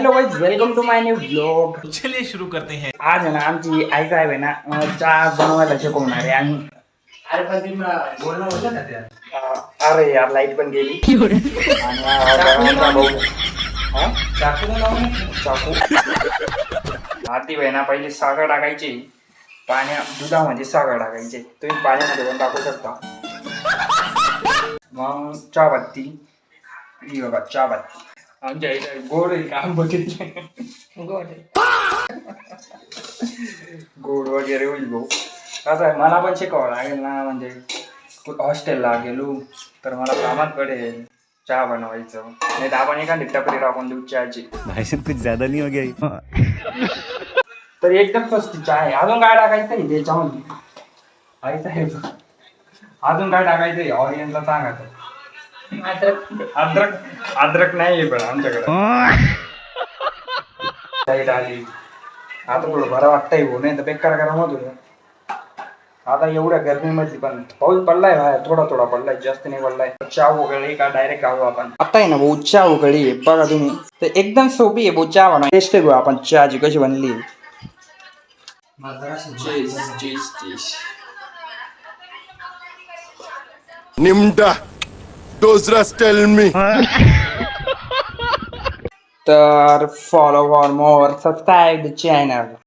Hello guys, welcome to my new blog. चलिए शुरू करते हैं। आज आहे ना आमची आई साहेब आहे ना चहा बनवायला शिकवणार आहे आणि अरे पण तुम्ही बोलणं होतं ना त्या अरे यार लाईट पण गेली आणि आमचा भाऊ हा? चाकूला लावून चाकू आरती बहिणा पहिली साखर टाकायची दुधामध्ये साखर टाकायची तुम्ही पाण्यामध्ये पण टाकू शकता. मग चहा पत्ती ही बघा चहा पत्ती आमच्या इथे गोड आहे का बघितले गोड वगैरे होईल भाऊ. कसं आहे मला पण शिकावं लागेल ना, म्हणजे हॉस्टेलला गेलो तर मला कामात पडेल चहा बनवायचं, नाही तर आपण एखादी टपरी टाकून देऊ चहाची. भाई साहब कुछ ज्यादा नहीं हो गया. तर एकदम स्वस्त चहा आहे. अजून काय टाकायचं आहे त्याच्यामध्ये आई साहेब? अजून काय टाकायचं आहे ऑडियन्सला सांगा. अद्रक अद्रक नाही आहे पण आमच्याकडे लाईट आली आता थोडं बरं वाटतंय भाऊ, नाही तर बेकार गरम होत होतं. आता एवढ्या गरमीमध्ये पण पाऊस पडलाय बाहेर, थोडा थोडा पडलाय, जास्त नाही पडलाय. चहा उकळली का डायरेक्ट घालू आपण. आता आहे ना भाऊ चहा उकळली आहे बघा तुम्ही, तर एकदम सोपी आहे भाऊ चहा बनवा. टेस्ट घेऊ आपण चहाची कशी बनली. Nimda, those rust tell me. तर follow for more subscribe the channel.